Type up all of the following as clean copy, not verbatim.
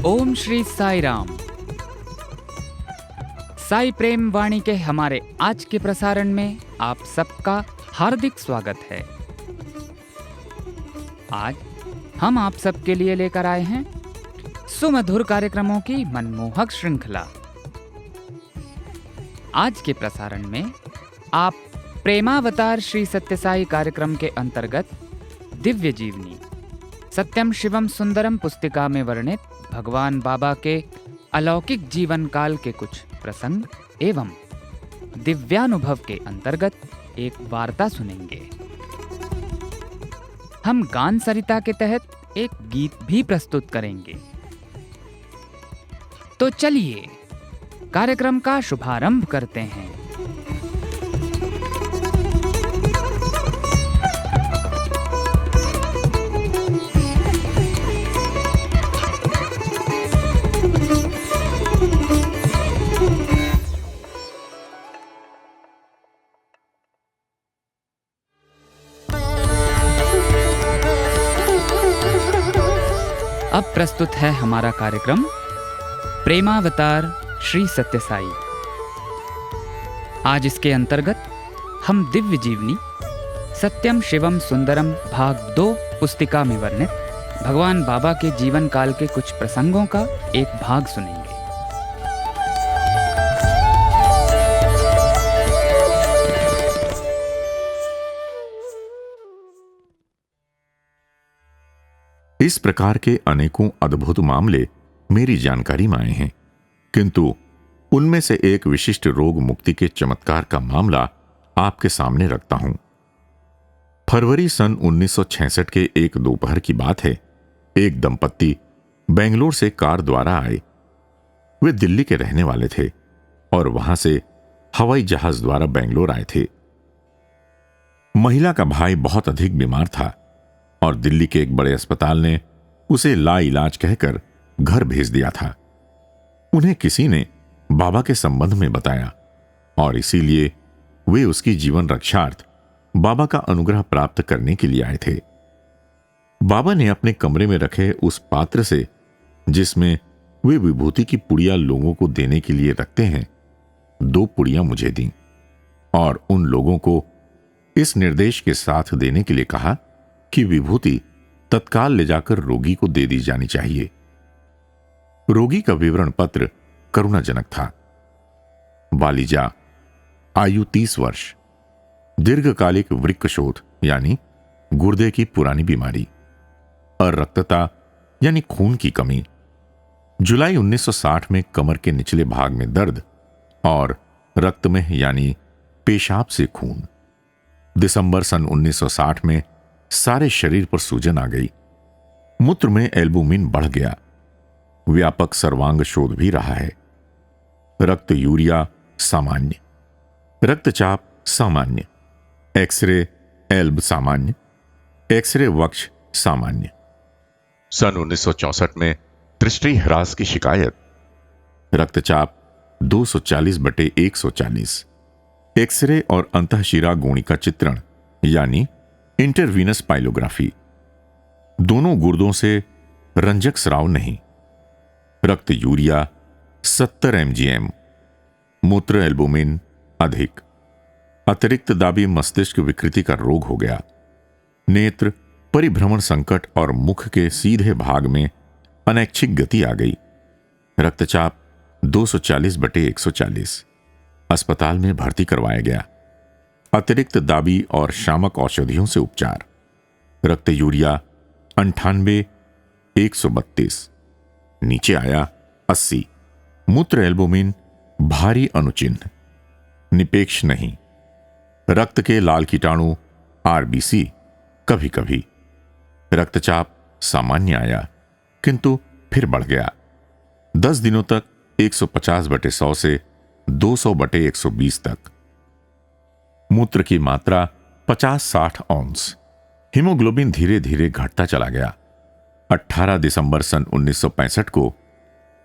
ओम श्री साई राम। साई प्रेम वाणी के हमारे आज के प्रसारण में आप सबका हार्दिक स्वागत है। आज हम आप सबके लिए लेकर आए हैं सुमधुर कार्यक्रमों की मनमोहक श्रृंखला। आज के प्रसारण में आप प्रेमावतार श्री सत्यसाई कार्यक्रम के अंतर्गत दिव्य जीवनी सत्यम शिवम सुंदरम पुस्तिका में वर्णित भगवान बाबा के अलौकिक जीवन काल के कुछ प्रसंग एवं दिव्यानुभव के अंतर्गत एक वार्ता सुनेंगे। हम गान सरिता के तहत एक गीत भी प्रस्तुत करेंगे। तो चलिए कार्यक्रम का शुभारंभ करते हैं। अब प्रस्तुत है हमारा कार्यक्रम प्रेमावतार श्री सत्यसाई। आज इसके अंतर्गत हम दिव्य जीवनी सत्यम शिवम सुंदरम भाग 2 पुस्तिका में वर्णित भगवान बाबा के जीवन काल के कुछ प्रसंगों का एक भाग सुनेंगे। इस प्रकार के अनेकों अद्भुत मामले मेरी जानकारी में आए हैं, किंतु उनमें से एक विशिष्ट रोग मुक्ति के चमत्कार का मामला आपके सामने रखता हूं। फरवरी सन 1966 के एक दोपहर की बात है। एक दंपत्ति बेंगलोर से कार द्वारा आए। वे दिल्ली के रहने वाले थे और वहां से हवाई जहाज द्वारा बेंगलोर आए थे। महिला का भाई बहुत अधिक बीमार था और दिल्ली के एक बड़े अस्पताल ने उसे लाइलाज कहकर घर भेज दिया था। उन्हें किसी ने बाबा के संबंध में बताया और इसीलिए वे उसकी जीवन रक्षार्थ बाबा का अनुग्रह प्राप्त करने के लिए आए थे। बाबा ने अपने कमरे में रखे उस पात्र से, जिसमें वे विभूति की पुड़िया लोगों को देने के लिए रखते हैं, 2 पुड़ियां मुझे दी और उन लोगों को इस निर्देश के साथ देने के लिए कहा कि विभूति तत्काल ले जाकर रोगी को दे दी जानी चाहिए। रोगी का विवरण पत्र करुणाजनक था। वालिजा, आयु 30 वर्ष, दीर्घकालिक वृक्कशोथ यानी गुर्दे की पुरानी बीमारी, अरक्तता यानी खून की कमी, जुलाई 1960 में कमर के निचले भाग में दर्द और रक्त में यानी पेशाब से खून, दिसंबर सन 1960 में सारे शरीर पर सूजन आ गई, मूत्र में एल्बुमिन बढ़ गया, व्यापक सर्वांग शोध भी रहा है, रक्त यूरिया सामान्य, रक्तचाप सामान्य, एक्सरे एल्ब सामान्य, एक्सरे वक्ष सामान्य। सन 1964 में दृष्टि ह्रास की शिकायत, रक्तचाप 240/140, एक्सरे और अंतःशिरा गोणिका चित्रण यानी इंटरवीनस पाइलोग्राफी, दोनों गुर्दों से रंजक स्राव नहीं, रक्त यूरिया 70 mgm, मूत्र एल्बुमिन अधिक, अतिरिक्त दाबी मस्तिष्क विकृति का रोग हो गया, नेत्र परिभ्रमण संकट और मुख के सीधे भाग में अनैच्छिक गति आ गई, रक्तचाप 240/140, अस्पताल में भर्ती करवाया गया, अतिरिक्त दाबी और शामक औषधियों से उपचार, रक्त यूरिया 98/132, नीचे आया 80, मूत्र एल्बुमिन भारी अनुचिन्ह, निपेक्ष नहीं, रक्त के लाल कीटाणु आरबीसी कभी कभी, रक्तचाप सामान्य आया किंतु फिर बढ़ गया, 10 दिनों तक 150/100 से 200/120 तक, मूत्र की मात्रा 50-60 औंस, हीमोग्लोबिन धीरे धीरे घटता चला गया। 18 दिसंबर सन 1965 को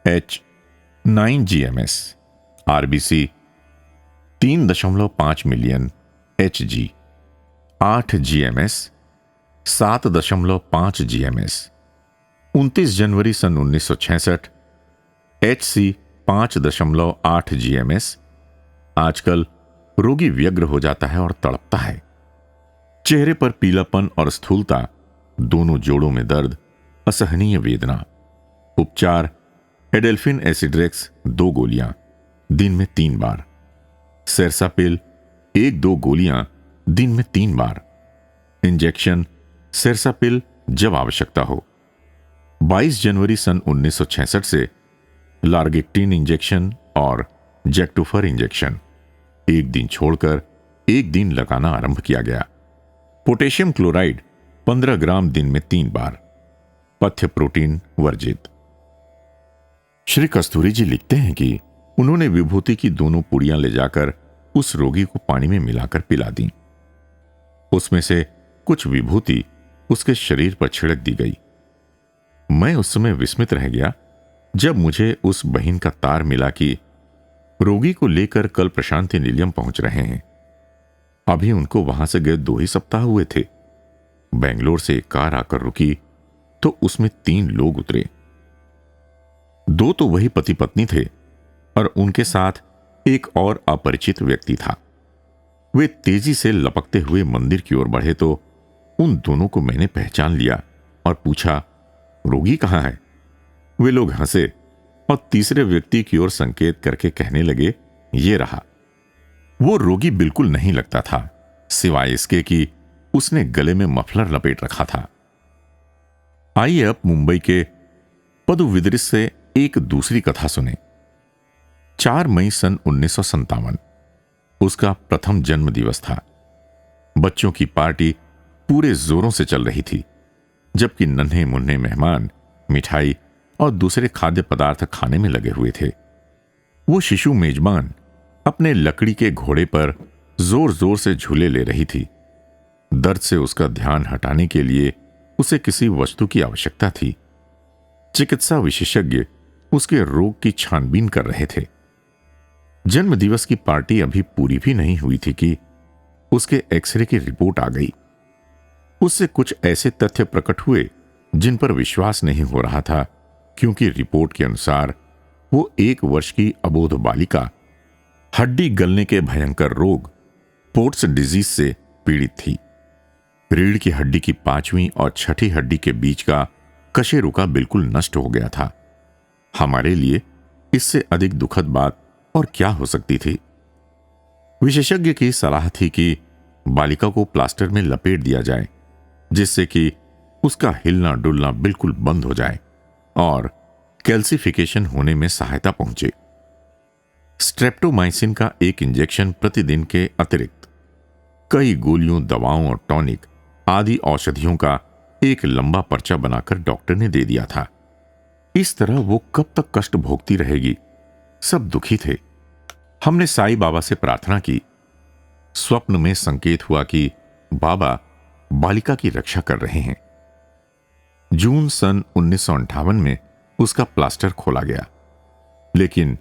H9GMS, RBC 3.5 million HG, 8 GMS, 7.5 GMS, 29 जनवरी सन 1966, HC 5.8 GMS। आजकल रोगी व्यग्र हो जाता है और तड़पता है। चेहरे पर पीलापन और स्थूलता, दोनों जोड़ों में दर्द, असहनीय वेदना। उपचार एडेल्फिन एसिड्रेक्स 2 गोलियां दिन में 3 बार, सेरसापिल 1-2 गोलियां दिन में 3 बार, इंजेक्शन सेरसापिल जब आवश्यकता हो। 22 जनवरी सन 1966 से लार्गेक्टिन इंजेक्शन और जैक्टोफर इंजेक्शन 1 दिन छोड़कर 1 दिन लगाना आरंभ किया गया। पोटेशियम क्लोराइड 15 ग्राम दिन में 3 बार, पथ्य प्रोटीन वर्जित। श्री कस्तूरी जी लिखते हैं कि उन्होंने विभूति की दोनों पुड़ियां ले जाकर उस रोगी को पानी में मिलाकर पिला दी। उसमें से कुछ विभूति उसके शरीर पर छिड़क दी गई। मैं उस समय विस्मित रह गया जब मुझे उस बहिन का तार मिला कि रोगी को लेकर कल प्रशांति निलयम पहुंच रहे हैं। अभी उनको वहां से गए 2 ही सप्ताह हुए थे। बेंगलोर से एक कार आकर रुकी तो उसमें 3 लोग उतरे। 2 तो वही पति पत्नी थे और उनके साथ एक और अपरिचित व्यक्ति था। वे तेजी से लपकते हुए मंदिर की ओर बढ़े तो उन दोनों को मैंने पहचान लिया और पूछा, रोगी कहां है? वे लोग हंसे और तीसरे व्यक्ति की ओर संकेत करके कहने लगे, ये रहा। वो रोगी बिल्कुल नहीं लगता था, सिवाय इसके कि उसने गले में मफलर लपेट रखा था। आइए अब मुंबई के पदुविदरिस से एक दूसरी कथा सुने। 4 मई सन 1957 उसका प्रथम जन्म दिवस था। बच्चों की पार्टी पूरे जोरों से चल रही थी, जबकि नन्हे मुन्ने मेहमान मिठाई और दूसरे खाद्य पदार्थ खाने में लगे हुए थे। वो शिशु मेजबान अपने लकड़ी के घोड़े पर जोर जोर से झूले ले रही थी। दर्द से उसका ध्यान हटाने के लिए उसे किसी वस्तु की आवश्यकता थी। चिकित्सा विशेषज्ञ उसके रोग की छानबीन कर रहे थे। जन्मदिवस की पार्टी अभी पूरी भी नहीं हुई थी कि उसके एक्सरे की रिपोर्ट आ गई। उससे कुछ ऐसे तथ्य प्रकट हुए जिन पर विश्वास नहीं हो रहा था, क्योंकि रिपोर्ट के अनुसार वो 1 वर्ष की अबोध बालिका हड्डी गलने के भयंकर रोग पोर्ट्स डिजीज से पीड़ित थी। रीढ़ की हड्डी की 5वीं और 6ठी हड्डी के बीच का कशेरुका बिल्कुल नष्ट हो गया था। हमारे लिए इससे अधिक दुखद बात और क्या हो सकती थी। विशेषज्ञ की सलाह थी कि बालिका को प्लास्टर में लपेट दिया जाए, जिससे कि उसका हिलना डुलना बिल्कुल बंद हो जाए और कैल्सिफिकेशन होने में सहायता पहुंचे। स्ट्रेप्टोमाइसिन का एक इंजेक्शन प्रतिदिन के अतिरिक्त कई गोलियों, दवाओं और टॉनिक आदि औषधियों का एक लंबा पर्चा बनाकर डॉक्टर ने दे दिया था। इस तरह वो कब तक कष्ट भोगती रहेगी? सब दुखी थे। हमने साईं बाबा से प्रार्थना की। स्वप्न में संकेत हुआ कि बाबा बालिका की रक्षा कर रहे हैं। जून सन 1958 में उसका प्लास्टर खोला गया, लेकिन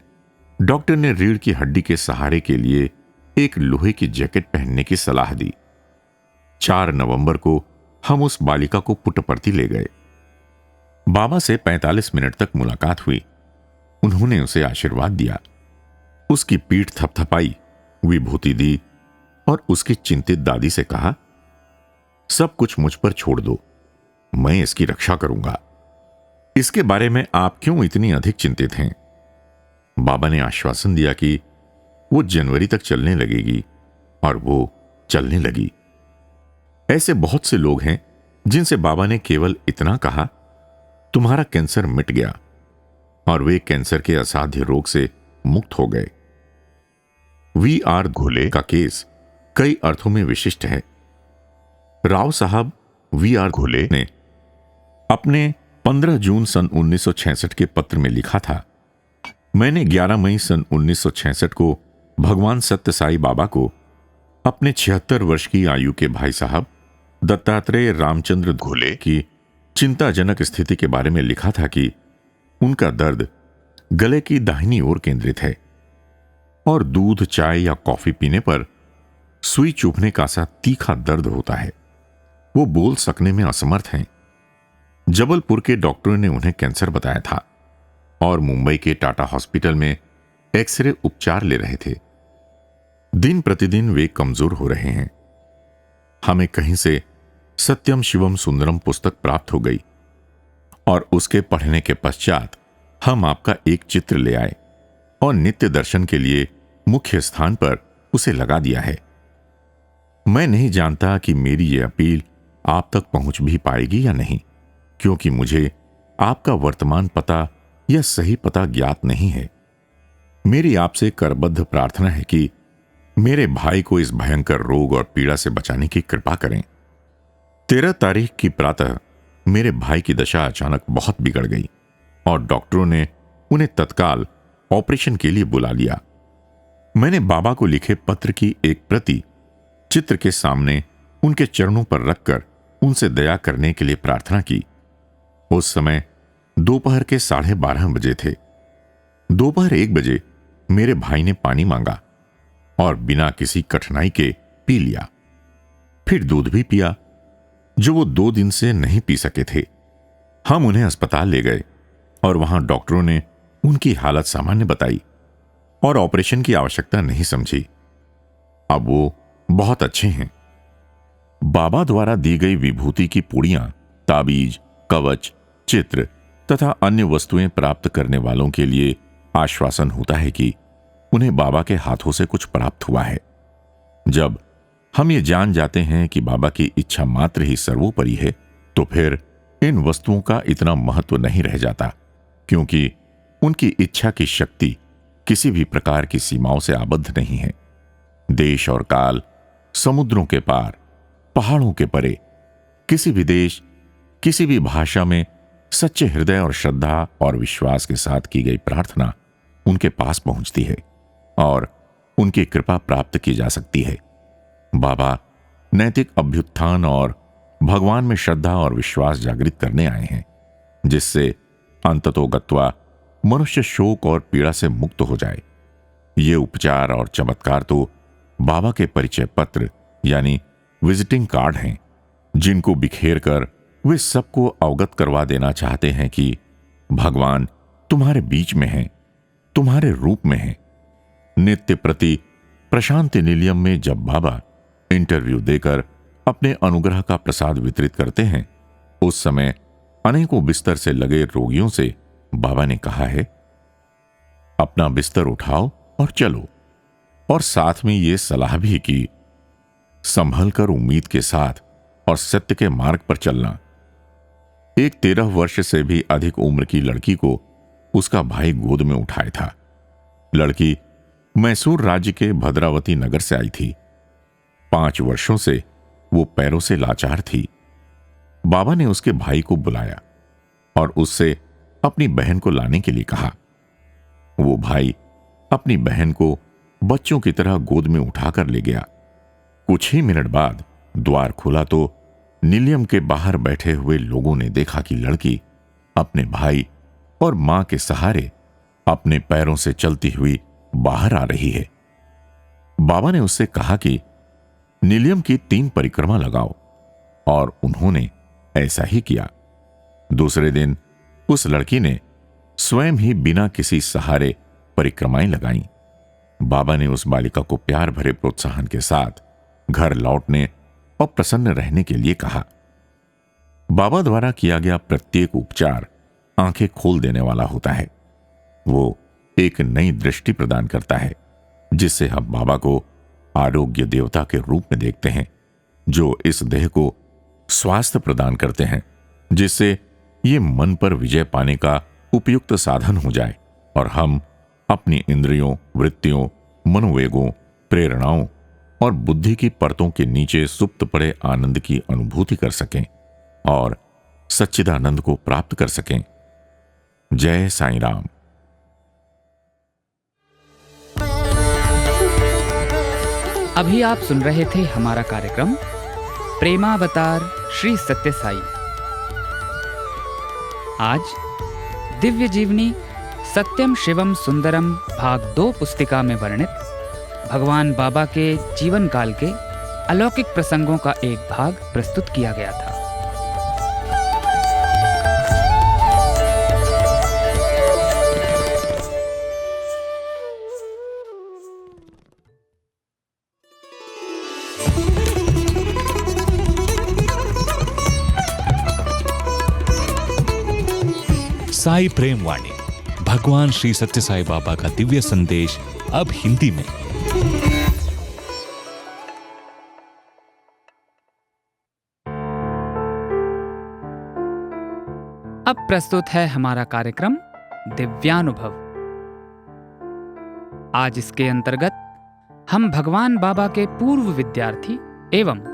डॉक्टर ने रीढ़ की हड्डी के सहारे के लिए एक लोहे की जैकेट पहनने की सलाह दी। 4 नवंबर को हम उस बालिका को पुट्टपर्ती ले गए। बाबा से 45 मिनट तक मुलाकात हुई। उन्होंने उसे आशीर्वाद दिया, उसकी पीठ थपथपाई, विभूति दी और उसकी चिंतित दादी से कहा, सब कुछ मुझ पर छोड़ दो, मैं इसकी रक्षा करूंगा। इसके बारे में आप क्यों इतनी अधिक चिंतित हैं? बाबा ने आश्वासन दिया कि वो जनवरी तक चलने लगेगी, और वो चलने लगी। ऐसे बहुत से लोग हैं जिनसे बाबा ने केवल इतना कहा, तुम्हारा कैंसर मिट गया, और वे कैंसर के असाध्य रोग से मुक्त हो गए। V.R. घोले का केस कई अर्थों में विशिष्ट है। राव साहब V.R. घोले ने अपने 15 जून सन 1966 के पत्र में लिखा था, मैंने 11 मई सन 1966 को भगवान सत्य साई बाबा को अपने 76 वर्ष की आयु के भाई साहब दत्तात्रेय रामचंद्र घोले की चिंताजनक स्थिति के बारे में लिखा था कि उनका दर्द गले की दाहिनी ओर केंद्रित है और दूध, चाय या कॉफी पीने पर सुई चुभने का सा तीखा दर्द होता है। वो बोल सकने में असमर्थ हैं। जबलपुर के डॉक्टरों ने उन्हें कैंसर बताया था और मुंबई के टाटा हॉस्पिटल में एक्सरे उपचार ले रहे थे। दिन प्रतिदिन वे कमजोर हो रहे हैं। हमें कहीं से सत्यम शिवम सुंदरम पुस्तक प्राप्त हो गई और उसके पढ़ने के पश्चात हम आपका एक चित्र ले आए और नित्य दर्शन के लिए मुख्य स्थान पर उसे लगा दिया है। मैं नहीं जानता कि मेरी यह अपील आप तक पहुंच भी पाएगी या नहीं, क्योंकि मुझे आपका वर्तमान पता या सही पता ज्ञात नहीं है। मेरी आपसे करबद्ध प्रार्थना है कि मेरे भाई को इस भयंकर रोग और पीड़ा से बचाने की कृपा करें। 13 तारीख की प्रातः मेरे भाई की दशा अचानक बहुत बिगड़ गई और डॉक्टरों ने उन्हें तत्काल ऑपरेशन के लिए बुला लिया। मैंने बाबा को लिखे पत्र की एक प्रति चित्र के सामने उनके चरणों पर रखकर उनसे दया करने के लिए प्रार्थना की। उस समय दोपहर के 12:30 बजे थे। दोपहर 1 बजे मेरे भाई ने पानी मांगा और बिना किसी कठिनाई के पी लिया। फिर दूध भी पिया, जो वो 2 दिन से नहीं पी सके थे। हम उन्हें अस्पताल ले गए और वहां डॉक्टरों ने उनकी हालत सामान्य बताई और ऑपरेशन की आवश्यकता नहीं समझी। अब वो बहुत अच्छे हैं। बाबा द्वारा दी गई विभूति की पुड़ियां, ताबीज, कवच, चित्र तथा अन्य वस्तुएं प्राप्त करने वालों के लिए आश्वासन होता है कि उन्हें बाबा के हाथों से कुछ प्राप्त हुआ है। जब हम ये जान जाते हैं कि बाबा की इच्छा मात्र ही सर्वोपरि है, तो फिर इन वस्तुओं का इतना महत्व नहीं रह जाता, क्योंकि उनकी इच्छा की शक्ति किसी भी प्रकार की सीमाओं से आबद्ध नहीं है। देश और काल, समुद्रों के पार, पहाड़ों के परे, किसी भी देश, किसी भी भाषा में सच्चे हृदय और श्रद्धा और विश्वास के साथ की गई प्रार्थना उनके पास पहुंचती है और उनकी कृपा प्राप्त की जा सकती है। बाबा नैतिक अभ्युत्थान और भगवान में श्रद्धा और विश्वास जागृत करने आए हैं, जिससे अंततोगत्वा मनुष्य शोक और पीड़ा से मुक्त हो जाए। ये उपचार और चमत्कार तो बाबा के परिचय पत्र यानी विजिटिंग कार्ड हैं, जिनको बिखेर कर वे सबको अवगत करवा देना चाहते हैं कि भगवान तुम्हारे बीच में हैं, तुम्हारे रूप में हैं। नित्य प्रति प्रशांति निलयम में जब बाबा इंटरव्यू देकर अपने अनुग्रह का प्रसाद वितरित करते हैं, उस समय अनेकों बिस्तर से लगे रोगियों से बाबा ने कहा है, अपना बिस्तर उठाओ और चलो, और साथ में ये सलाह भी की, संभल कर उम्मीद के साथ और सत्य के मार्ग पर चलना। एक 13 वर्ष से भी अधिक उम्र की लड़की को उसका भाई गोद में उठाया था। लड़की मैसूर राज्य के भद्रावती नगर से आई थी। 5 वर्षों से वो पैरों से लाचार थी। बाबा ने उसके भाई को बुलाया और उससे अपनी बहन को लाने के लिए कहा। वो भाई अपनी बहन को बच्चों की तरह गोद में उठाकर ले गया। कुछ ही मिनट बाद द्वार खुला तो निलयम के बाहर बैठे हुए लोगों ने देखा कि लड़की अपने भाई और मां के सहारे अपने पैरों से चलती हुई बाहर आ रही है। बाबा ने उससे कहा कि निलयम की 3 परिक्रमा लगाओ, और उन्होंने ऐसा ही किया। दूसरे दिन उस लड़की ने स्वयं ही बिना किसी सहारे परिक्रमाएं लगाईं। बाबा ने उस बालिका को प्यार भरे प्रोत्साहन के साथ घर लौटने और प्रसन्न रहने के लिए कहा। बाबा द्वारा किया गया प्रत्येक उपचार आंखें खोल देने वाला होता है। वो एक नई दृष्टि प्रदान करता है, जिससे हम बाबा को आरोग्य देवता के रूप में देखते हैं, जो इस देह को स्वास्थ्य प्रदान करते हैं, जिससे ये मन पर विजय पाने का उपयुक्त साधन हो जाए और हम अपनी इंद्रियों, वृत्तियों, मनोवेगों, प्रेरणाओं और बुद्धि की परतों के नीचे सुप्त पड़े आनंद की अनुभूति कर सकें और सच्चिदानंद को प्राप्त कर सकें। जय साईं राम। अभी आप सुन रहे थे हमारा कार्यक्रम प्रेमावतार श्री सत्य साई। आज दिव्य जीवनी सत्यम शिवम सुंदरम भाग 2 पुस्तिका में वर्णित भगवान बाबा के जीवन काल के अलौकिक प्रसंगों का एक भाग प्रस्तुत किया गया था। साई प्रेम वाणी, भगवान श्री सत्य साई बाबा का दिव्य संदेश, अब हिंदी में। अब प्रस्तुत है हमारा कार्यक्रम दिव्यानुभव। आज इसके अंतर्गत हम भगवान बाबा के पूर्व विद्यार्थी एवं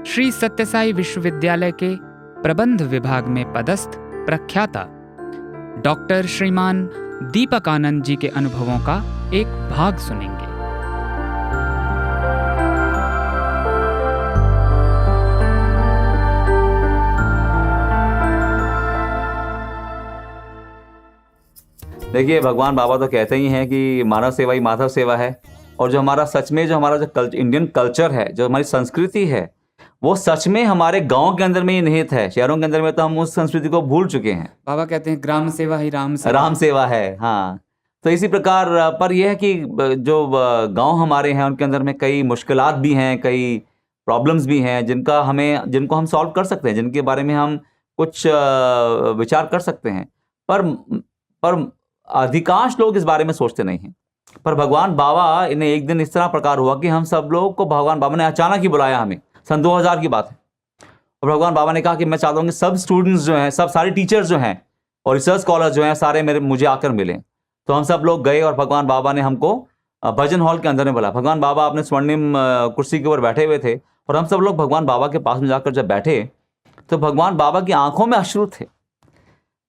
श्री सत्यसाई विश्वविद्यालय के प्रबंध विभाग में पदस्थ प्रख्याता डॉक्टर श्रीमान दीपक आनंद जी के अनुभवों का एक भाग सुनेंगे। देखिए, भगवान बाबा तो कहते ही हैं कि मानव सेवा ही माधव सेवा है। और जो हमारा सच में जो हमारा जो इंडियन कल्चर है, जो हमारी संस्कृति है, वो सच में हमारे गांव के अंदर में ही निहित है। शहरों के अंदर में तो हम उस संस्कृति को भूल चुके हैं। बाबा कहते हैं ग्राम सेवा ही राम सेवा। राम सेवा है, हाँ। तो इसी प्रकार पर यह है कि जो गांव हमारे हैं उनके अंदर में कई मुश्किलात भी हैं, कई प्रॉब्लम्स भी हैं जिनको हम सॉल्व कर सकते हैं, जिनके बारे में हम कुछ विचार कर सकते हैं। पर अधिकांश लोग इस बारे में सोचते नहीं हैं। पर भगवान बाबा इन्हें एक दिन इस तरह प्रकार हुआ कि हम सब लोग को भगवान बाबा ने अचानक ही बुलाया हमें। सन 2000 की बात है। और भगवान बाबा ने कहा कि मैं चाहता हूँ कि सब स्टूडेंट्स जो हैं, सब सारे टीचर्स जो हैं और रिसर्च स्कॉलर जो हैं, सारे मुझे आकर मिलें। तो हम सब लोग गए और भगवान बाबा ने हमको भजन हॉल के अंदर में बुलाया। भगवान बाबा अपने स्वर्णिम कुर्सी के ऊपर बैठे हुए थे और हम सब लोग भगवान बाबा के पास में जाकर जब बैठे तो भगवान बाबा की आंखों में अश्रु थे।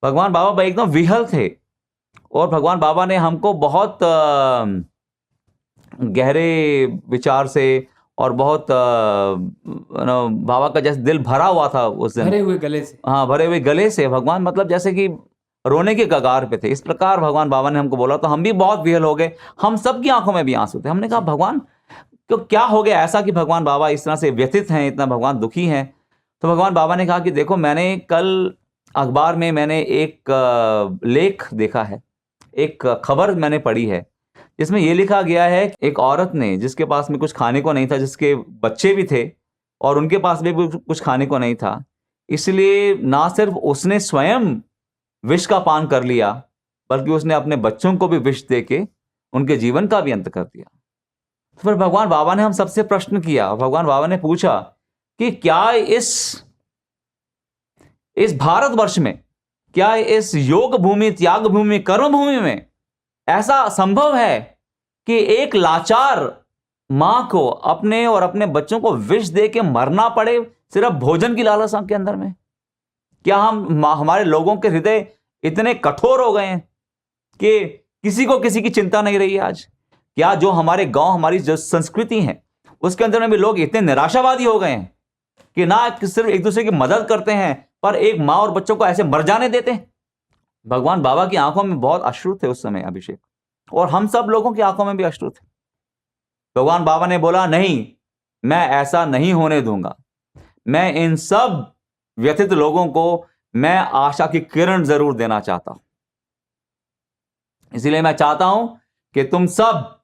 भगवान बाबा एकदम विहल थे और भगवान बाबा ने हमको बहुत गहरे विचार से और बहुत बाबा का जैसे दिल भरा हुआ था उस दिन, भरे हुए गले से। हाँ, भरे हुए गले से भगवान मतलब जैसे कि रोने के कगार पे थे। इस प्रकार भगवान बाबा ने हमको बोला तो हम भी बहुत विहल हो गए। हम सबकी आंखों में भी आंसू थे। हमने कहा भगवान तो क्या हो गया ऐसा कि भगवान बाबा इस तरह से व्यथित हैं, इतना भगवान दुखी हैं। तो भगवान बाबा ने कहा कि देखो, मैंने कल अखबार में मैंने एक लेख देखा है, एक खबर मैंने पढ़ी है जिसमें यह लिखा गया है कि एक औरत ने, जिसके पास में कुछ खाने को नहीं था, जिसके बच्चे भी थे और उनके पास भी कुछ खाने को नहीं था, इसलिए ना सिर्फ उसने स्वयं विष का पान कर लिया बल्कि उसने अपने बच्चों को भी विष देके उनके जीवन का भी अंत कर दिया। तो फिर भगवान बाबा ने हम सबसे प्रश्न किया। भगवान बाबा ने पूछा कि क्या इस भारतवर्ष में, क्या इस योग भूमि, त्याग भूमि, कर्म भूमि में ऐसा संभव है कि एक लाचार मां को अपने और अपने बच्चों को विष दे के मरना पड़े सिर्फ भोजन की लालसा के अंदर में? क्या हमारे लोगों के हृदय इतने कठोर हो गए हैं कि किसी को किसी की चिंता नहीं रही है आज? क्या जो हमारे गांव, हमारी जो संस्कृति है उसके अंदर में भी लोग इतने निराशावादी हो गए हैं कि ना सिर्फ एक दूसरे की मदद करते हैं पर एक माँ और बच्चों को ऐसे मर जाने देते हैं? भगवान बाबा की आंखों में बहुत अश्रु थे उस समय, अभिषेक, और हम सब लोगों की आंखों में भी अश्रु थे। भगवान बाबा ने बोला, नहीं, मैं ऐसा नहीं होने दूंगा। मैं इन सब व्यथित लोगों को मैं आशा की किरण जरूर देना चाहता हूं। इसलिए मैं चाहता हूं कि तुम सब,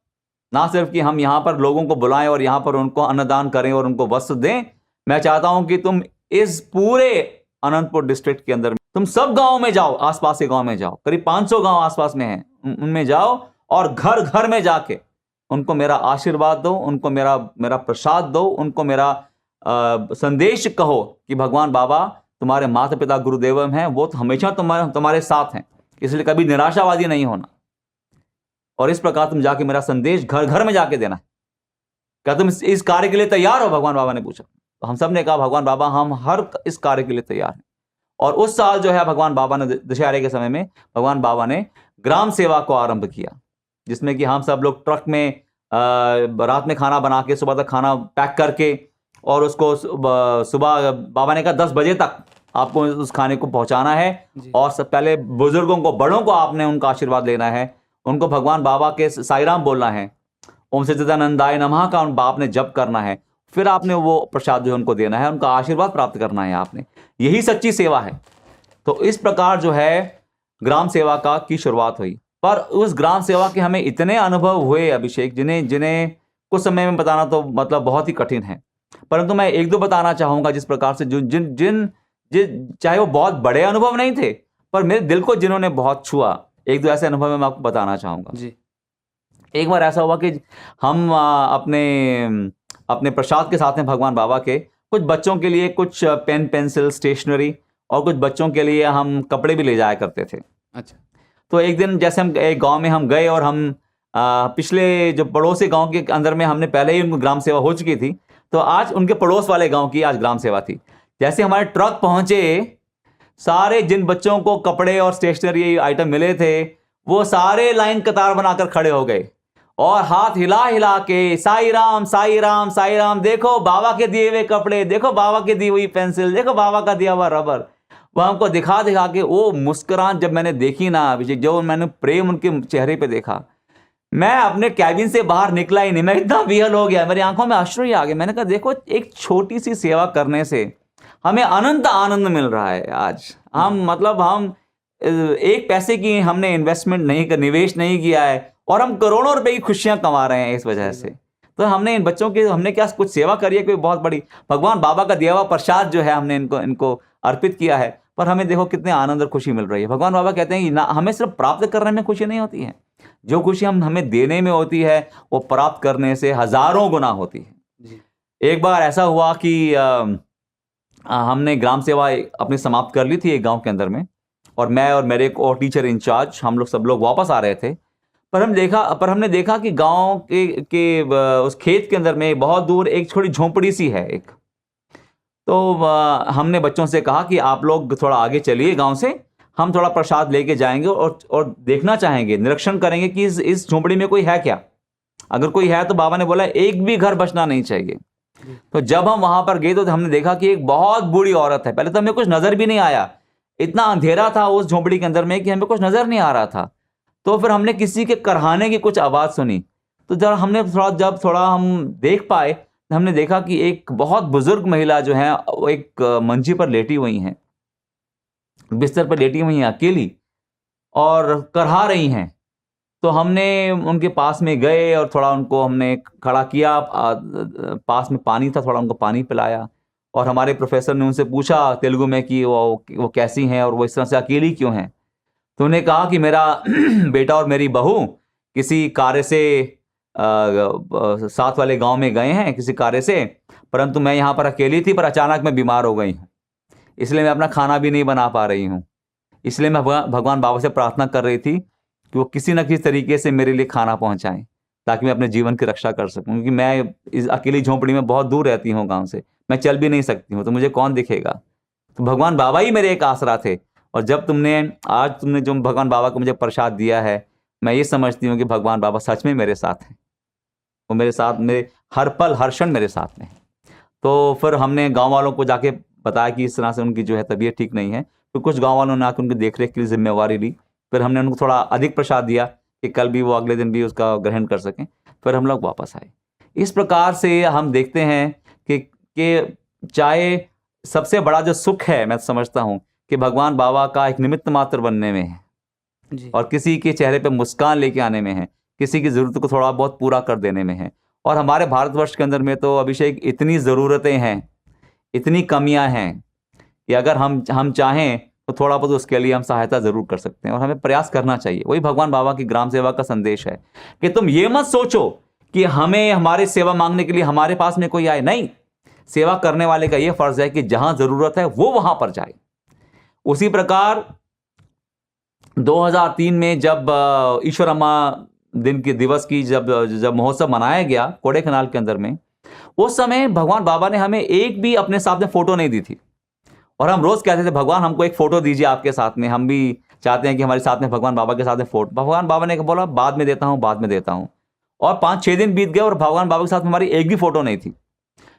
ना सिर्फ कि हम यहां पर लोगों को बुलाएं और यहां पर उनको अन्नदान करें और उनको वस्त्र दें, मैं चाहता हूं कि तुम इस पूरे अनंतपुर डिस्ट्रिक्ट के अंदर तुम सब गांव में जाओ, आसपास के गांव में जाओ, करीब 500 गांव आसपास में हैं, उनमें जाओ और घर घर में जाके उनको मेरा आशीर्वाद दो, उनको मेरा प्रसाद दो, उनको मेरा संदेश कहो कि भगवान बाबा तुम्हारे माता पिता गुरुदेव हैं, वो तो हमेशा तुम्हारे साथ हैं, इसलिए कभी निराशावादी नहीं होना। और इस प्रकार तुम जाके मेरा संदेश घर घर में जाके देना है। क्या तुम इस कार्य के लिए तैयार हो? भगवान बाबा ने पूछा। तो हम सब ने कहा, भगवान बाबा, हम हर इस कार्य के लिए तैयार हैं। और उस साल जो है भगवान बाबा ने, दशहरे के समय में भगवान बाबा ने ग्राम सेवा को आरंभ किया, जिसमें कि हम सब लोग ट्रक में रात में खाना बना के सुबह तक खाना पैक करके और उसको सुबह बाबा ने कहा 10 बजे तक आपको उस खाने को पहुंचाना है। और सब पहले बुजुर्गों को, बड़ों को आपने उनका आशीर्वाद लेना है, उनको भगवान बाबा के साईराम बोलना है, ओम सच्चिदानंदाय नमः का आपने जप करना है, फिर आपने वो प्रसाद जो उनको देना है, उनका आशीर्वाद प्राप्त करना है आपने। यही सच्ची सेवा है। तो इस प्रकार जो है ग्राम सेवा की शुरुआत हुई। पर उस ग्राम सेवा के हमें इतने अनुभव हुए, अभिषेक, जिन्हें कुछ समय में बताना तो मतलब बहुत ही कठिन है, परंतु मैं एक दो बताना चाहूंगा जिस प्रकार से जिन चाहे वो बहुत बड़े अनुभव नहीं थे पर मेरे दिल को जिन्होंने बहुत छुआ, एक दो ऐसे अनुभव मैं आपको बताना चाहूँगा। जी। एक बार ऐसा हुआ कि हम अपने प्रसाद के साथ में भगवान बाबा के कुछ बच्चों के लिए कुछ पेन पेंसिल स्टेशनरी और कुछ बच्चों के लिए हम कपड़े भी ले जाया करते थे। अच्छा। तो एक दिन जैसे हम एक गांव में हम गए और हम पिछले जो पड़ोसी गांव के अंदर में हमने पहले ही उनको ग्राम सेवा हो चुकी थी, तो आज उनके पड़ोस वाले गांव की आज ग्राम सेवा थी। जैसे हमारे ट्रक पहुंचे, सारे जिन बच्चों को कपड़े और स्टेशनरी आइटम मिले थे वो सारे लाइन कतार बनाकर खड़े हो गए और हाथ हिला हिला के साई राम साई राम साई राम, देखो बाबा के दिए हुए कपड़े, देखो बाबा की दी हुई पेंसिल, देखो बाबा का दिया हुआ रबर। वह हमको दिखा दिखा के वो मुस्कुराहट जब मैंने देखी ना अभिषेक, जो मैंने प्रेम उनके चेहरे पे देखा, मैं अपने कैबिन से बाहर निकला ही नहीं, मैं इतना विहल हो गया, मेरी आंखों में अश्रु ही आ गए। मैंने कहा देखो एक छोटी सी सेवा करने से हमें अनंत आनंद मिल रहा है। आज हम हम एक पैसे की हमने इन्वेस्टमेंट नहीं कर, निवेश नहीं किया है और हम करोड़ों रुपए की खुशियां कमा रहे हैं इस वजह से। तो हमने इन बच्चों की हमने क्या कुछ सेवा करी है कोई बहुत बड़ी, भगवान बाबा का दिया हुआ प्रसाद जो है हमने इनको अर्पित किया है, पर हमें देखो कितने आनंद और खुशी मिल रही है। भगवान बाबा कहते हैं कि ना हमें सिर्फ प्राप्त करने में खुशी नहीं होती है, जो खुशी हमें देने में होती है वो प्राप्त करने से हजारों गुना होती है। जी। एक बार ऐसा हुआ कि हमने ग्राम सेवा अपनी समाप्त कर ली थी एक गांव के अंदर में, और मैं और मेरे एक और टीचर इंचार्ज हम लोग सब लोग वापस आ रहे थे, पर हमने देखा कि गांव के उस खेत के अंदर में बहुत दूर एक छोटी झोंपड़ी सी है एक। तो हमने बच्चों से कहा कि आप लोग थोड़ा आगे चलिए गांव से, हम थोड़ा प्रसाद लेके जाएंगे और देखना चाहेंगे, निरीक्षण करेंगे कि इस झोंपड़ी में कोई है क्या। अगर कोई है तो बाबा ने बोला एक भी घर बचना नहीं चाहिए। तो जब हम वहां पर गए तो हमने देखा कि एक बहुत बूढ़ी औरत है। पहले तो हमें कुछ नजर भी नहीं आया, इतना अंधेरा था उस झोंपड़ी के अंदर में कि हमें कुछ नजर नहीं आ रहा था। तो फिर हमने किसी के करहाने की कुछ आवाज सुनी, तो जब थोड़ा हम देख पाए, हमने देखा कि एक बहुत बुजुर्ग महिला जो है वो एक मंजी पर लेटी हुई हैं, बिस्तर पर लेटी हुई हैं अकेली और करहा रही हैं। तो हमने उनके पास में गए और थोड़ा उनको हमने खड़ा किया, पास में पानी था, थोड़ा उनको पानी पिलाया, और हमारे प्रोफेसर ने उनसे पूछा तेलुगु में कि वो कैसी हैं और वो इस तरह से अकेली क्यों हैं। तो उन्हें कहा कि मेरा बेटा और मेरी बहू किसी कार्य से साथ वाले गांव में गए हैं किसी कार्य से, परंतु मैं यहाँ पर अकेली थी, पर अचानक मैं बीमार हो गई हूँ, इसलिए मैं अपना खाना भी नहीं बना पा रही हूँ। इसलिए मैं भगवान बाबा से प्रार्थना कर रही थी कि वो किसी न किसी तरीके से मेरे लिए खाना पहुँचाएं, ताकि मैं अपने जीवन की रक्षा कर सकूं, क्योंकि मैं इस अकेली झोंपड़ी में बहुत दूर रहती हूँ गांव से, मैं चल भी नहीं सकती हूँ, तो मुझे कौन दिखेगा। तो भगवान बाबा ही मेरे एक आसरा थे। और जब आज तुमने जो भगवान बाबा को मुझे प्रसाद दिया है, मैं ये समझती हूँ कि भगवान बाबा सच में मेरे साथ हैं, वो मेरे साथ, मेरे हर पल हर क्षण मेरे साथ में। तो फिर हमने गाँव वालों को जाके बताया कि इस तरह से उनकी जो है तबीयत ठीक नहीं है, तो कुछ गाँव वालों ने आकर उनकी देखरेख के लिए जिम्मेवारी ली। फिर हमने उनको थोड़ा अधिक प्रसाद दिया कि कल भी वो अगले दिन भी उसका ग्रहण कर सकें। फिर हम लोग वापस आए। इस प्रकार से हम देखते हैं कि चाहे सबसे बड़ा जो सुख है, मैं समझता हूँ कि भगवान बाबा का एक निमित्त मात्र बनने में है जी। और किसी के चेहरे पे मुस्कान लेके आने में है, किसी की ज़रूरत को थोड़ा बहुत पूरा कर देने में है। और हमारे भारतवर्ष के अंदर में तो अभिषेक इतनी ज़रूरतें हैं, इतनी कमियां हैं कि अगर हम चाहें तो थोड़ा बहुत उसके लिए हम सहायता ज़रूर कर सकते हैं और हमें प्रयास करना चाहिए। वही भगवान बाबा की ग्राम सेवा का संदेश है कि तुम ये मत सोचो कि हमें हमारी सेवा मांगने के लिए हमारे पास में कोई आए, नहीं। सेवा करने वाले का ये फर्ज है कि जहां ज़रूरत है वो वहां पर जाए। उसी प्रकार 2003 में जब ईश्वरम्मा दिन के दिवस की जब महोत्सव मनाया गया कोडेकनाल के अंदर में, उस समय भगवान बाबा ने हमें एक भी अपने साथ में फोटो नहीं दी थी। और हम रोज कहते थे भगवान हमको एक फोटो दीजिए आपके साथ में, हम भी चाहते हैं कि हमारे साथ में भगवान बाबा के साथ में फोटो। भगवान बाबा ने बोला बाद में देता हूँ, बाद में देता हूँ। और 5-6 दिन बीत गए और भगवान बाबा के साथ में हमारी एक भी फोटो नहीं थी।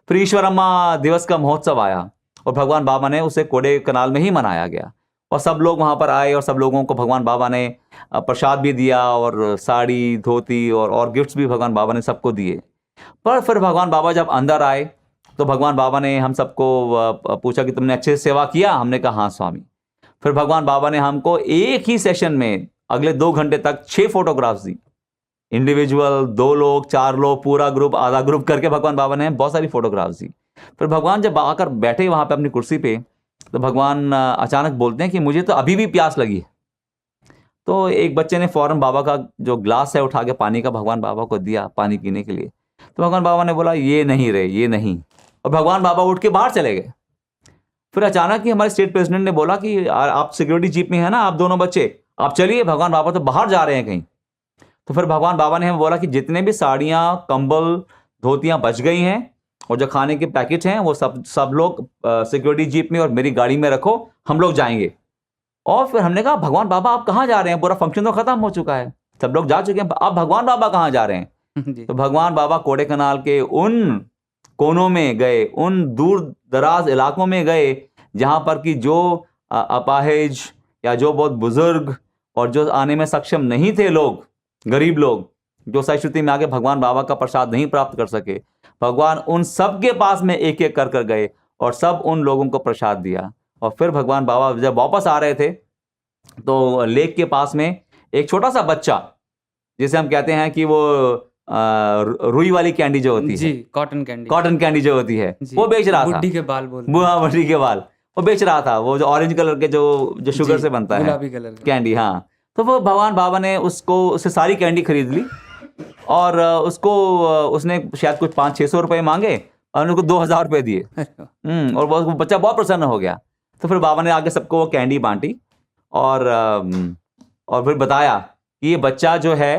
फिर ईश्वरम्मा दिवस का महोत्सव आया और भगवान बाबा ने उसे कोडेकनाल में ही मनाया गया और सब लोग वहाँ पर आए और सब लोगों को भगवान बाबा ने प्रसाद भी दिया और साड़ी धोती और गिफ्ट्स भी भगवान बाबा ने सबको दिए। पर फिर भगवान बाबा जब अंदर आए तो भगवान बाबा ने हम सबको पूछा कि तुमने अच्छे से सेवा किया? हमने कहा हाँ स्वामी। फिर भगवान बाबा ने हमको एक ही सेशन में अगले 2 घंटे तक 6 फोटोग्राफ्स दी, इंडिविजुअल, 2 लोग, 4 लोग, पूरा ग्रुप, आधा ग्रुप करके भगवान बाबा ने बहुत सारी फोटोग्राफ्स दी। फिर भगवान जब आकर बैठे वहाँ पे अपनी कुर्सी पे, तो भगवान अचानक बोलते हैं कि मुझे तो अभी भी प्यास लगी है। तो एक बच्चे ने फौरन बाबा का जो ग्लास है उठा के पानी का भगवान बाबा को दिया पानी पीने के लिए। तो भगवान बाबा ने बोला ये नहीं रे, ये नहीं, और भगवान बाबा उठ के बाहर चले गए। फिर अचानक ही हमारे स्टेट प्रेसिडेंट ने बोला कि आप सिक्योरिटी जीप में है ना, आप दोनों बच्चे, आप चलिए, भगवान बाबा तो बाहर जा रहे हैं कहीं। तो फिर भगवान बाबा ने हमें बोला कि जितने भी साड़ियाँ, कंबल, धोतियाँ बच गई हैं और जो खाने के पैकेट हैं वो सब लोग सिक्योरिटी जीप में और मेरी गाड़ी में रखो, हम लोग जाएंगे। और फिर हमने कहा भगवान बाबा आप कहाँ जा रहे हैं, पूरा फंक्शन तो खत्म हो चुका है, सब लोग जा चुके हैं, अब भगवान बाबा कहाँ जा रहे हैं? तो भगवान बाबा कोडे कनाल के उन कोनों में गए, उन दूर दराज इलाकों में गए जहाँ पर कि जो अपाहिज या जो बहुत बुजुर्ग और जो आने में सक्षम नहीं थे लोग, गरीब लोग, जो सही स्थिति में आके भगवान बाबा का प्रसाद नहीं प्राप्त कर सके, भगवान उन सब के पास में एक एक कर गए और सब उन लोगों को प्रसाद दिया। और फिर भगवान बाबा जब वापस आ रहे थे तो लेक के पास में एक छोटा सा बच्चा, जिसे हम कहते हैं कि वो रुई वाली कैंडी जो होती जी, है, कॉटन कैंडी जो होती है, वो बेच रहा था। बुड्ढी के बाल बोलते बुढ़ी के बाल वो बेच रहा था, वो जो ऑरेंज कलर के जो शुगर से बनता है, गुलाबी कलर का कैंडी। हाँ, तो वो भगवान बाबा ने उससे सारी कैंडी खरीद ली और उसने शायद कुछ 500-600 रुपए मांगे और उनको 2000 रुपए दिए। और वो बच्चा बहुत प्रसन्न हो गया। तो फिर बाबा ने आगे सबको वो कैंडी बांटी और फिर बताया कि ये बच्चा जो है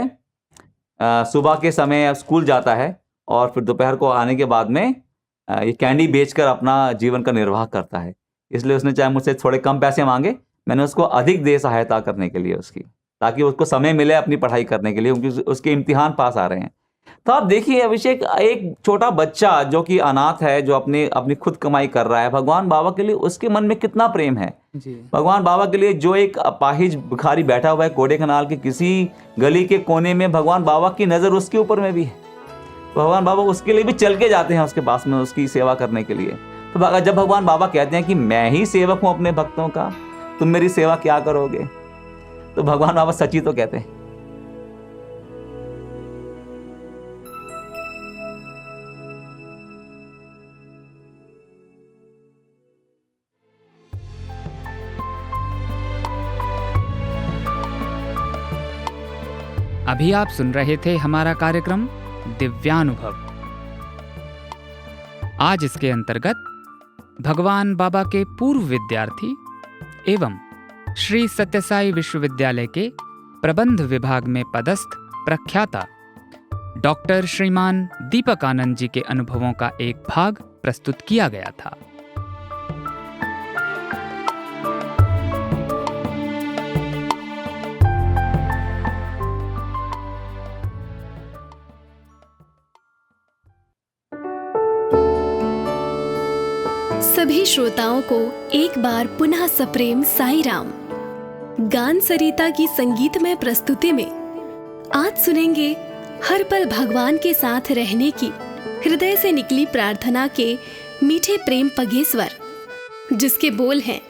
सुबह के समय स्कूल जाता है और फिर दोपहर को आने के बाद में ये कैंडी बेचकर अपना जीवन का निर्वाह करता है। इसलिए उसने चाहे मुझसे थोड़े कम पैसे मांगे, मैंने उसको अधिक दे सहायता करने के लिए उसकी, ताकि उसको समय मिले अपनी पढ़ाई करने के लिए, क्योंकि उसके इम्तिहान पास आ रहे हैं। तो आप देखिए अभिषेक, एक छोटा बच्चा जो कि अनाथ है, जो अपनी खुद कमाई कर रहा है, भगवान बाबा के लिए उसके मन में कितना प्रेम है जी। भगवान बाबा के लिए जो एक अपाहिज भिखारी बैठा हुआ है कोडे कनाल के किसी गली के कोने में, भगवान बाबा की नज़र उसके ऊपर में भी है। भगवान बाबा उसके लिए भी चल के जाते हैं उसके पास में उसकी सेवा करने के लिए। तो जब भगवान बाबा कहते हैं कि मैं ही सेवक हूं अपने भक्तों का, तुम मेरी सेवा क्या करोगे, तो भगवान बाबा सच्ची तो कहते हैं। अभी आप सुन रहे थे हमारा कार्यक्रम दिव्यानुभव। आज इसके अंतर्गत भगवान बाबा के पूर्व विद्यार्थी एवं श्री सत्यसाई विश्वविद्यालय के प्रबंध विभाग में पदस्थ प्रख्याता डॉक्टर श्रीमान दीपक आनंद जी के अनुभवों का एक भाग प्रस्तुत किया गया था। सभी श्रोताओं को एक बार पुनः सप्रेम साई राम। गान सरिता की संगीतमय प्रस्तुति में आज सुनेंगे हर पल भगवान के साथ रहने की हृदय से निकली प्रार्थना के मीठे प्रेम पगे स्वर, जिसके बोल हैं,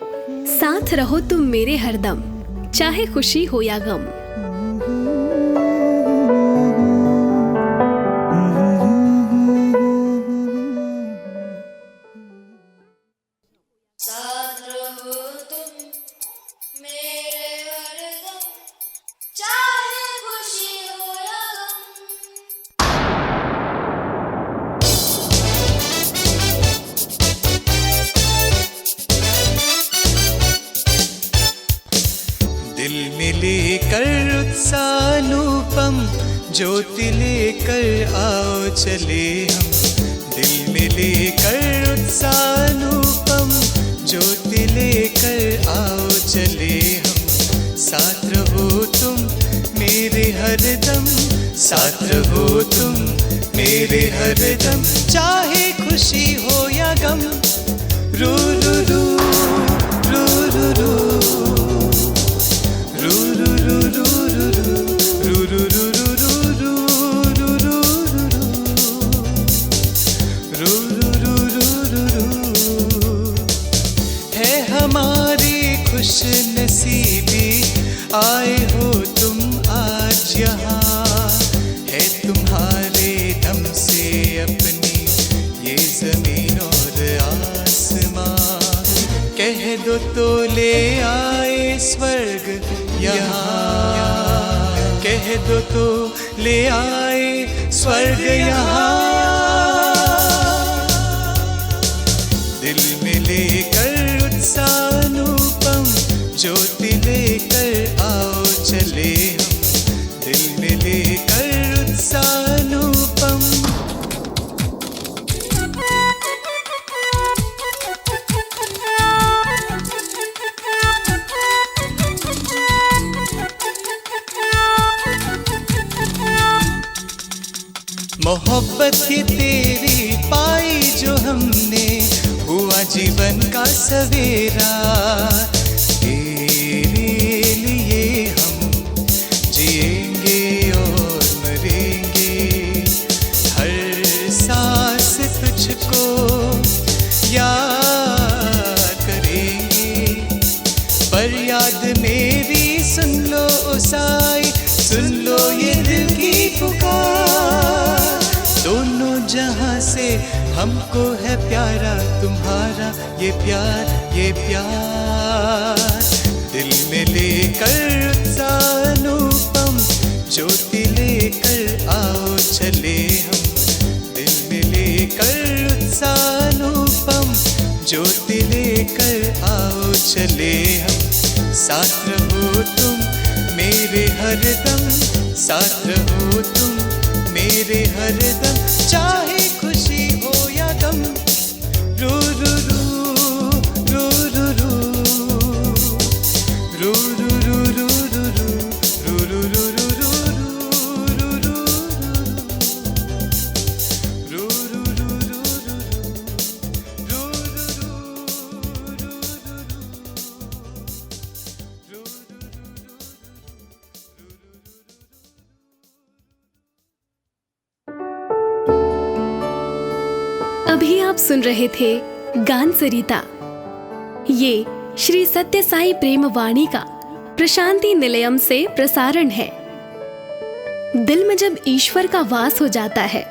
साथ रहो तुम मेरे हरदम, चाहे खुशी हो या गम। ज्योति लेकर आओ चले हम, दिल में लेकर उत्सानुपम ज्योति लेकर आओ चले हम। साथ रहो तुम मेरे हरदम, साथ रहो तुम मेरे हरदम, चाहे खुशी हो या गम। रू रू रू रू रू रू रू रू रू रू रू रू रू खुश नसीबी आए हो तुम आज यहाँ, है तुम्हारे दम से अपनी ये जमीन और आसमां। कह तो ले आए स्वर्ग यहाँ, कह दो तो ले आए स्वर्ग यहाँ। दिल में लेकर उत्साह अनुपम, ज्योति लेकर आओ चले हम, दिल में लेकर उत्साह अनुपम। मोहब्बत की तेरी पाई जो हमने, हुआ जीवन का सवेरा। तेरे लिए हम जिएंगे और मरेंगे, हर सांस तुझको याद करेंगे। पर याद मेरी सुन लो ओ साई, सुन लो ये दिल की पुकार। दोनों जहां से हमको है प्यारा तुम्हारा ये प्यार, ये प्यार। दिल में लेकर उत्साह अनुपम, ज्योति लेकर आओ चले हम, दिल में लेकर उत्साह अनुपम, ज्योति लेकर आओ चले हम। साथ रहो तुम मेरे हरदम, साथ रहो तुम मेरे हरदम, चाहे खुशी हो या गम। रू रू रू रू रू रू रू रू रू रू रू रू रू अभी आप सुन रहे थे गान सरिता। ये श्री सत्य साई प्रेम वाणी का प्रशांति निलयम से प्रसारण है। दिल में जब ईश्वर का वास हो जाता है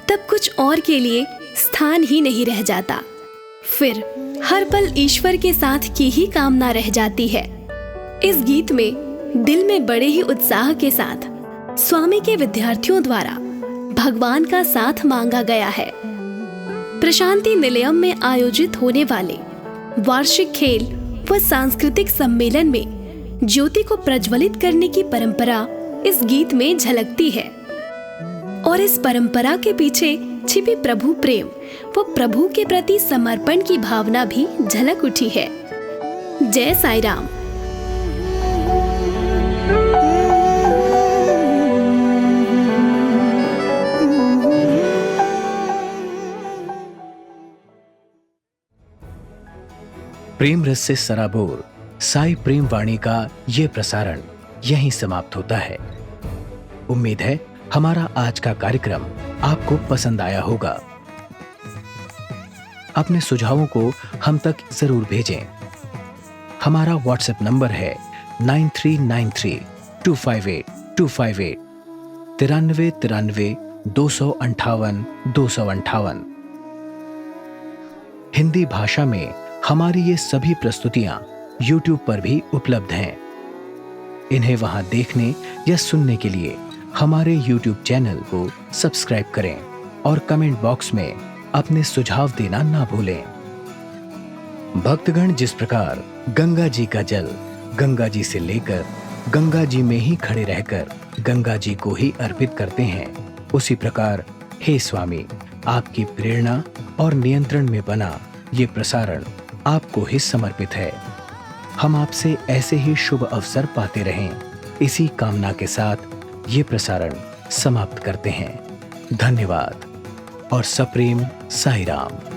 तब कुछ और के लिए स्थान ही नहीं रह जाता। फिर हर पल ईश्वर के साथ की ही कामना रह जाती है। इस गीत में दिल में बड़े ही उत्साह के साथ स्वामी के विद्यार्थियों द्वारा भगवान का साथ मांगा गया है। प्रशांति निलयम में आयोजित होने वाले वार्षिक खेल व सांस्कृतिक सम्मेलन में ज्योति को प्रज्वलित करने की परंपरा इस गीत में झलकती है और इस परंपरा के पीछे छिपी प्रभु प्रेम व प्रभु के प्रति समर्पण की भावना भी झलक उठी है। जय साई राम। प्रेम रस से सराबोर साई प्रेम वाणी का ये प्रसारण यहीं समाप्त होता है। उम्मीद है हमारा आज का कार्यक्रम आपको पसंद आया होगा। अपने सुझावों को हम तक जरूर भेजें। हमारा व्हाट्सएप नंबर है 9393 258 258 93 93 258 258। हिंदी भाषा में हमारी ये सभी प्रस्तुतियां YouTube पर भी उपलब्ध हैं। इन्हें वहां देखने या सुनने के लिए हमारे YouTube चैनल को सब्सक्राइब करें और कमेंट बॉक्स में अपने सुझाव देना ना भूलें। भक्तगण जिस प्रकार गंगा जी का जल गंगा जी से लेकर गंगा जी में ही खड़े रहकर गंगा जी को ही अर्पित करते हैं, उसी प्रकार हे स्वामी, आपकी प्रेरणा और नियंत्रण में बना ये प्रसारण आपको ही समर्पित है। हम आपसे ऐसे ही शुभ अवसर पाते रहें, इसी कामना के साथ ये प्रसारण समाप्त करते हैं। धन्यवाद और सप्रेम साई राम।